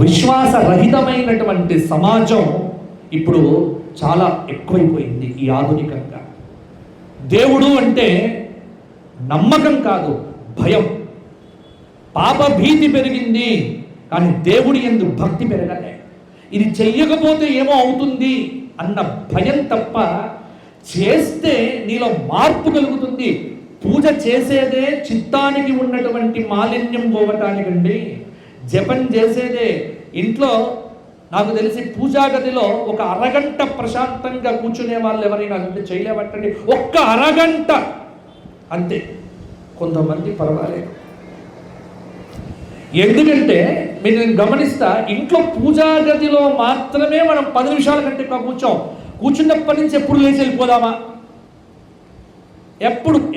విశ్వాసరహితమైనటువంటి సమాజం ఇప్పుడు చాలా ఎక్కువైపోయింది ఈ ఆధునికంగా. దేవుడు అంటే నమ్మకం కాదు, భయం. పాప భీతి పెరిగింది కానీ దేవుడి యందు భక్తి పెరగలే. ఇది చెయ్యకపోతే ఏమో అవుతుంది అన్న భయం తప్ప, చేస్తే నీలో మార్పు కలుగుతుంది. పూజ చేసేదే చిత్తానికి ఉన్నటువంటి మాలిన్యం పోవటానికండి. జపం చేసేదే ఇంట్లో, నాకు తెలిసి పూజా గదిలో ఒక అరగంట ప్రశాంతంగా కూర్చునే వాళ్ళు ఎవరైనా ఉంటే చేయలేబట్టండి, ఒక్క అరగంట అంతే. కొంతమంది పర్వాలేదు. ఎందుకంటే మీరు నేను గమనిస్తా, ఇంట్లో పూజా గదిలో మాత్రమే మనం 10 నిమిషాల కంటే ఎక్కువ కూర్చున్నప్పటి నుంచి ఎప్పుడు లేచి వెళ్ళిపోదామా?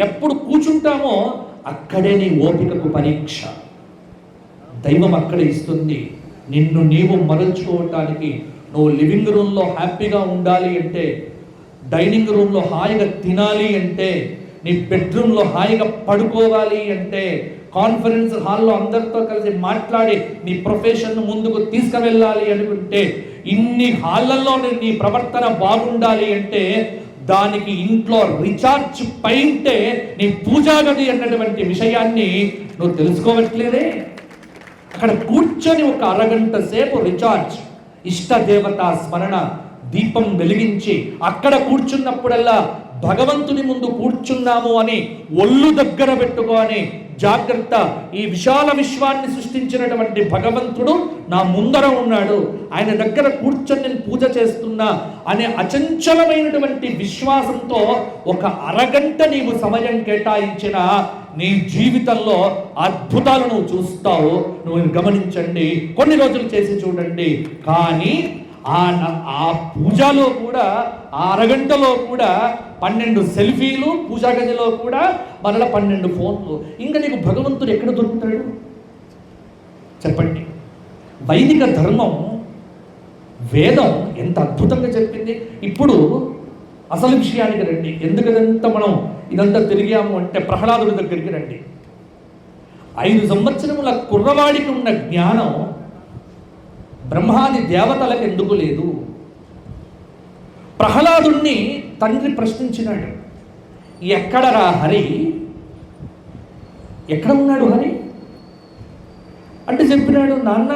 ఎప్పుడు కూర్చుంటామో అక్కడే నీ ఓపికకు పరీక్ష. దైవం అక్కడే ఇస్తుంది. నిన్ను నీవు మరల్చుకోవటానికి, నువ్వు లివింగ్ రూమ్లో హ్యాపీగా ఉండాలి అంటే, డైనింగ్ రూమ్లో హాయిగా తినాలి అంటే, నీ బెడ్రూమ్లో హాయిగా పడుకోవాలి అంటే, కాన్ఫరెన్స్ హాల్లో అందరితో కలిసి మాట్లాడి నీ ప్రొఫెషన్ ముందుకు తీసుకువెళ్ళాలి అనుకుంటే, ఇన్ని హాళ్ళల్లో నీ ప్రవర్తన బాగుండాలి అంటే, దానికి ఇంట్లో రీఛార్జ్ పైంటే నీ పూజా గది అన్నటువంటి విషయాన్ని నువ్వు తెలుసుకోవట్లేదే. అక్కడ కూర్చొని ఒక అరగంట సేపు రీఛార్జ్, ఇష్టదేవతా స్మరణ, దీపం వెలిగించి అక్కడ కూర్చున్నప్పుడల్లా భగవంతుని ముందు కూర్చున్నాము అని ఒళ్ళు దగ్గర పెట్టుకొని జాగ్రత్త, ఈ విశాల విశ్వాన్ని సృష్టించినటువంటి భగవంతుడు నా ముందర ఉన్నాడు, ఆయన దగ్గర కూర్చొని నేను పూజ చేస్తున్నా అనే అచంచలమైనటువంటి విశ్వాసంతో ఒక అరగంట నీవు సమయం కేటాయించిన నీ జీవితంలో అద్భుతాలు నువ్వు చూస్తావు. నువ్వు గమనించండి, కొన్ని రోజులు చేసి చూడండి. కానీ ఆ పూజలో కూడా, ఆ అరగంటలో కూడా 12 సెల్ఫీలు, పూజా గదిలో కూడా మరలా 12 ఫోన్లు. ఇంకా నీకు భగవంతుడు ఎక్కడ దొరుకుతాడు చెప్పండి? వైదిక ధర్మం, వేదం ఎంత అద్భుతంగా చెప్పింది. ఇప్పుడు అసలు విషయానికి రండి. ఎందుకంతా మనం ఇదంతా తిరిగాము అంటే ప్రహ్లాదుడి దగ్గరికి రండి. 5 సంవత్సరముల కుర్రవాడికి ఉన్న జ్ఞానం బ్రహ్మాది దేవతలకు ఎందుకు లేదు? ప్రహ్లాదుణ్ణి తండ్రి ప్రశ్నించినాడు, ఎక్కడరా హరి, ఎక్కడ ఉన్నాడు హరి అంటే చెప్పినాడు, నాన్న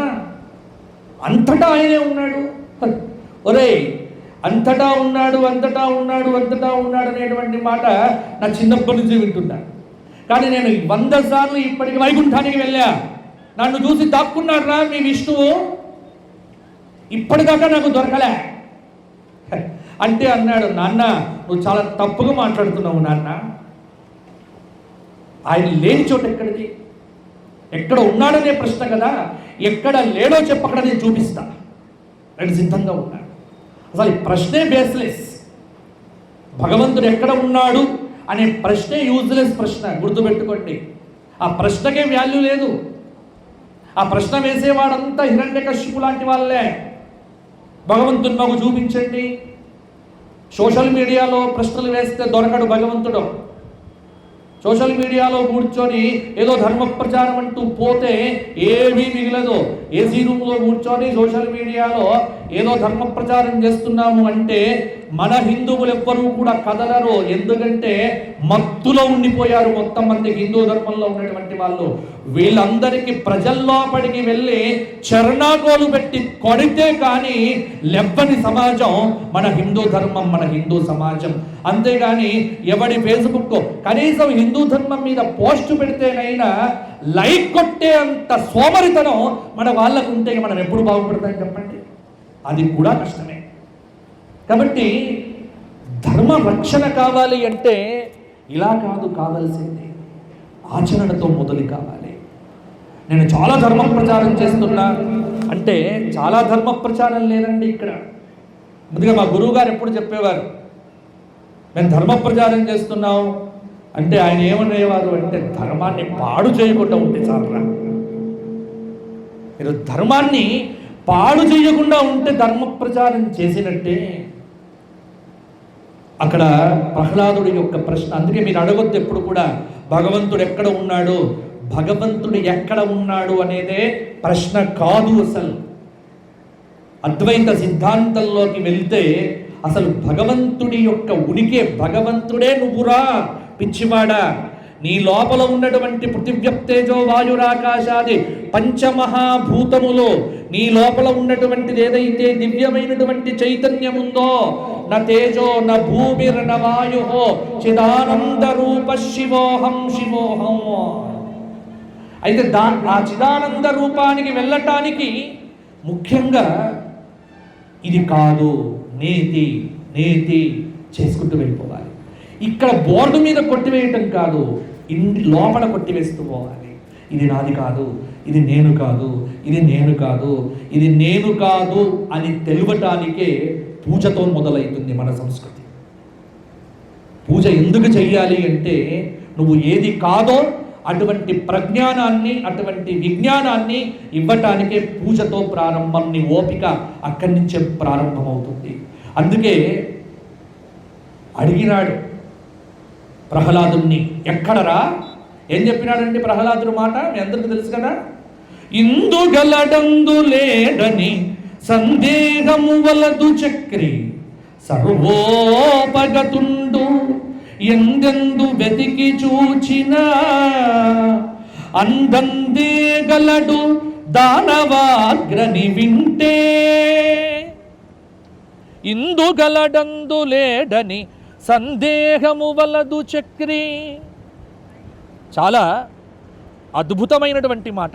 అంతటా ఆయనే ఉన్నాడు. ఒరే, అంతటా ఉన్నాడు అంతటా ఉన్నాడు అంతటా ఉన్నాడు అనేటువంటి మాట నా చిన్నప్పటి నుంచి వింటున్నా. కానీ నేను 100 సార్లు ఇప్పటికి వైకుంఠానికి వెళ్ళా, నన్ను చూసి దాక్కున్నాడు రా మీ విష్ణువు, ఇప్పటిదాకా నాకు దొరకలే అంటే అన్నాడు, నాన్న నువ్వు చాలా తప్పుగా మాట్లాడుతున్నావు నాన్న. ఆయన లేని చోట ఎక్కడిది? ఎక్కడ ఉన్నాడనే ప్రశ్న కదా. ఎక్కడ లేడో చెప్పక్కడ నేను చూపిస్తా అని సిద్ధంగా ఉన్నాడు. అసలు ఈ ప్రశ్నే బేస్లెస్. భగవంతుడు ఎక్కడ ఉన్నాడు అనే ప్రశ్నే యూజ్లెస్ ప్రశ్న, గుర్తుపెట్టుకోండి. ఆ ప్రశ్నకే వాల్యూ లేదు. ఆ ప్రశ్న వేసేవాడంతా హిరణ్యకశిపు లాంటి వాళ్ళే. భగవంతుని మాకు చూపించండి. సోషల్ మీడియాలో ప్రశ్నలు వేస్తే దొరకడు భగవంతుడు. సోషల్ మీడియాలో కూర్చొని ఏదో ధర్మ ప్రచారం అంటూ పోతే ఏమీ మిగలదు. ఏసీ రూమ్లో కూర్చొని సోషల్ మీడియాలో ఏదో ధర్మ ప్రచారం చేస్తున్నాము అంటే మన హిందువులు ఎవ్వరూ కూడా కదలరు. ఎందుకంటే మత్తులో ఉండిపోయారు మొత్తం మంది హిందూ ధర్మంలో ఉన్నటువంటి వాళ్ళు. వీళ్ళందరికీ ప్రజల్లోపడికి వెళ్ళి చరణాగోలు పెట్టి కొడితే కానీ లెవ్వని సమాజం మన హిందూ ధర్మం, మన హిందూ సమాజం. అంతేగాని ఎవడి ఫేస్బుక్ కనీసం హిందూ ధర్మం మీద పోస్ట్ పెడితేనైనా లైక్ కొట్టే అంత సోమరితనం మన వాళ్ళకు ఉంటే మనం ఎప్పుడు బాగుపడతాం చెప్పండి? అది కూడా కష్టమే. కాబట్టి ధర్మ రక్షణ కావాలి అంటే ఇలా కాదు కావాల్సింది, ఆచరణతో మొదలు కావాలి. నేను చాలా ధర్మ ప్రచారం చేస్తున్నా అంటే చాలా ధర్మ ప్రచారం లేదండి ఇక్కడ. ముందుగా మా గురువు గారు ఎప్పుడు చెప్పేవారు, మేము ధర్మ ప్రచారం చేస్తున్నాం అంటే ఆయన ఏమనేవారు అంటే, ధర్మాన్ని పాడు చేయకుండా ఉంటే చాలరా. మీరు ధర్మాన్ని పాడు చేయకుండా ఉంటే ధర్మ ప్రచారం చేసినట్టే. అక్కడ ప్రహ్లాదుడి యొక్క ప్రశ్న, అందుకే మీరు అడగొద్దు ఎప్పుడు కూడా భగవంతుడు ఎక్కడ ఉన్నాడు, భగవంతుడు ఎక్కడ ఉన్నాడు అనేదే ప్రశ్న కాదు. అసలు అద్వైత సిద్ధాంతంలోకి వెళ్తే అసలు భగవంతుడి యొక్క ఉనికి, భగవంతుడే నువ్వురా పిచ్చివాడా. నీ లోపల ఉన్నటువంటి పృథివ్యప్తేజో వాయురాకాశాది పంచమహాభూతములు, నీ లోపల ఉన్నటువంటిది ఏదైతే దివ్యమైనటువంటి చైతన్యం ఉందో, న తేజో న భూమిర్న వాయు చిదానంద రూప శివోహం శివోహం. అయితే ఆ చిదానంద రూపానికి వెళ్ళటానికి ముఖ్యంగా ఇది కాదు, నేతి నేతి చేసుకుంటూ వెళ్ళిపోవాలి. ఇక్కడ బోర్డు మీద కొట్టివేయటం కాదు, ఇంటి లోపల కొట్టివేస్తూ పోవాలి. ఇది నాది కాదు, ఇది నేను కాదు, ఇది నేను కాదు, ఇది నేను కాదు అని తెలియటానికే పూజతో మొదలవుతుంది మన సంస్కృతి. పూజ ఎందుకు చెయ్యాలి అంటే, నువ్వు ఏది కాదో అటువంటి ప్రజ్ఞానాన్ని, అటువంటి విజ్ఞానాన్ని ఇవ్వటానికే పూజతో ప్రారంభం. నీ ఓపిక అక్కడి నుంచే ప్రారంభమవుతుంది. అందుకే అడిగినాడు ప్రహ్లాదుని, ఎక్కడరా? ఏం చెప్పినాడంటే ప్రహ్లాదుడు మాట మీ అందరికీ తెలుసు కదా. ఇందుగలడందు లేడని సందేహము వలదు చక్రి, సర్వోపగతుండు ఎందెందు వెతికి చూచిన, అందందే గలడు దానవాగ్రని వింటే. ఇందుగలడందు లేడని సందేహము వలదు చక్రి. చాలా అద్భుతమైనటువంటి మాట,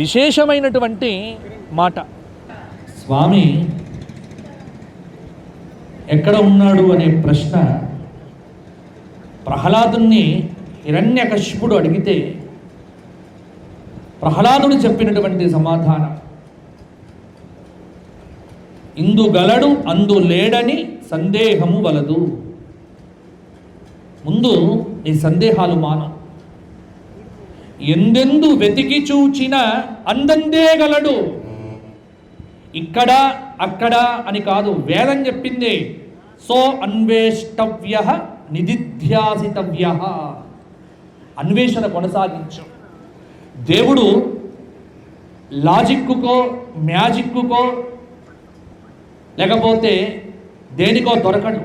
విశేషమైనటువంటి మాట. స్వామి ఎక్కడ ఉన్నాడు అనే ప్రశ్న ప్రహ్లాదుని హిరణ్యకశిపుడు అడిగితే ప్రహ్లాదుడు చెప్పినటువంటి సమాధానం, ఇందు గలడు అందు లేడని సందేహము వలదు. ముందు నీ సందేహాలు మానం. ఎందెందు వెతికి చూచిన అందందే గలడు. ఇక్కడ అక్కడ అని కాదు, వేదం చెప్పింది. సో అన్వేష్టవ్య నిదిధ్యాసితవ్య. అన్వేషణ కొనసాగించు. దేవుడు లాజిక్కుకో, మ్యాజిక్కుకో, లేకపోతే దేనికో దొరకడు.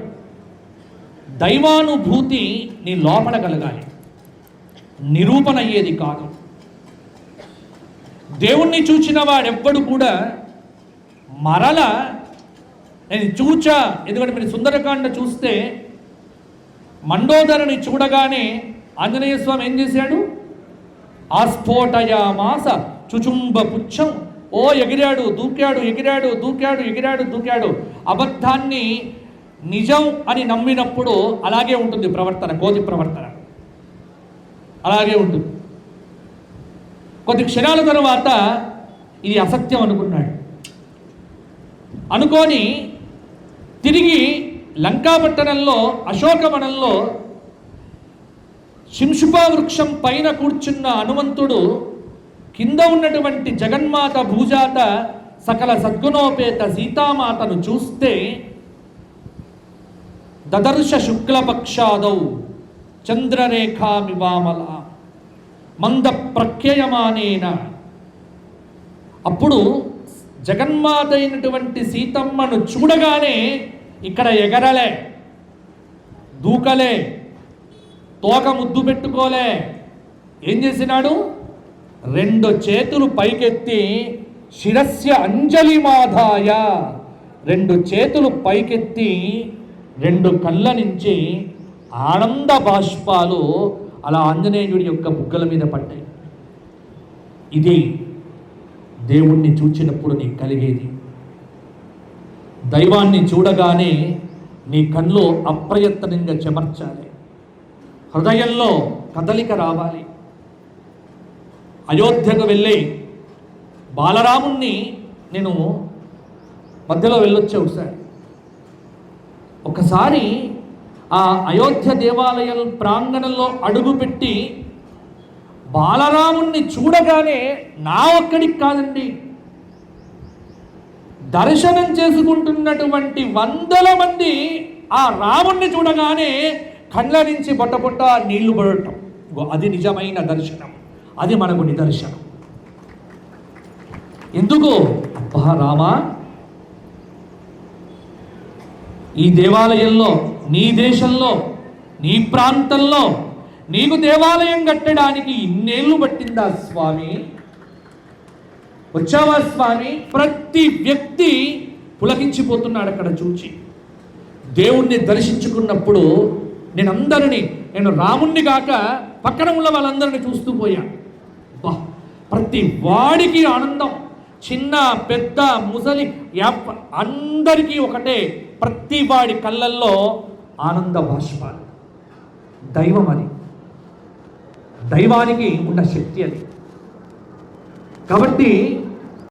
దైవానుభూతి నీ లోపల కలగాలి, నిరూపణ అయ్యేది కాదు. దేవుణ్ణి చూచిన వాడెవ్వడు కూడా మరల నేను చూచా, ఎందుకంటే మీరు సుందరకాండ చూస్తే మండోదరిని చూడగానే ఆంజనేయ స్వామి ఏం చేశాడు? ఆస్ఫోటయామాస చుచుంబ పుచ్చం. ఓ ఎగిరాడు, దూకాడు, ఎగిరాడు, దూకాడు, ఎగిరాడు, దూకాడు. అబద్ధాన్ని నిజం అని నమ్మినప్పుడు అలాగే ఉంటుంది ప్రవర్తన, కోతి ప్రవర్తన అలాగే ఉంటుంది. కొద్ది క్షణాల తర్వాత ఇది అసత్యం అనుకున్నాడు. అనుకొని తిరిగి లంకాపట్టణంలో అశోకవనంలో శింశుపా వృక్షం పైన కూర్చున్న హనుమంతుడు కింద ఉన్నటువంటి జగన్మాత భూజాత సకల సద్గుణోపేత సీతామాతను చూస్తే దదర్శ శుక్లపక్షాదౌ చంద్రరేఖామివామల మంద ప్రఖ్యయమానేన. అప్పుడు జగన్మాత అయినటువంటి సీతమ్మను చూడగానే ఇక్కడ ఎగరలే, దూకలే, తోక ముద్దు పెట్టుకోలే. ఏం చేసినాడు? 2 చేతులు పైకెత్తి శిరస్య అంజలి మాధాయ, 2 చేతులు పైకెత్తి 2 కళ్ళ నుంచి ఆనంద బాష్పాలు అలా ఆంజనేయుడి యొక్క బుగ్గల మీద పడ్డాయి. ఇది దేవుణ్ణి చూచినప్పుడు నీకు కలిగేది. దైవాన్ని చూడగానే నీ కళ్ళు అప్రయత్నంగా చెమర్చాలి, హృదయంలో కదలిక రావాలి. అయోధ్యకు వెళ్ళి బాలరాముణ్ణి నేను మధ్యలో వెళ్ళొచ్చా ఒకసారి ఆ అయోధ్య దేవాలయం ప్రాంగణంలో అడుగుపెట్టి బాలరాముణ్ణి చూడగానే నా ఒక్కడికి కాదండి, దర్శనం చేసుకుంటున్నటువంటి 100 మంది ఆ రాముణ్ణి చూడగానే కళ్ళ నుంచి బొట్ట నీళ్లు పడటం. అది నిజమైన దర్శనం, అది మనకు నిదర్శనం. ఎందుకు అబ్బా రామా, ఈ దేవాలయంలో, నీ దేశంలో, నీ ప్రాంతంలో నీకు దేవాలయం కట్టడానికి ఇన్నేళ్ళు పట్టిందా స్వామి? వచ్చావా స్వామి? ప్రతి వ్యక్తి పులకించిపోతున్నాడు అక్కడ చూచి. దేవుణ్ణి దర్శించుకున్నప్పుడు నేను రాముణ్ణి కాక పక్కన ఉన్న వాళ్ళందరినీ చూస్తూ పోయాను. ప్రతి వాడికి ఆనందం, చిన్న పెద్ద ముసలి అందరికీ ఒకటే, ప్రతి వాడి కళ్ళల్లో ఆనంద బాష్పాలు. దైవం అది, దైవానికి ఉన్న శక్తి అది. కాబట్టి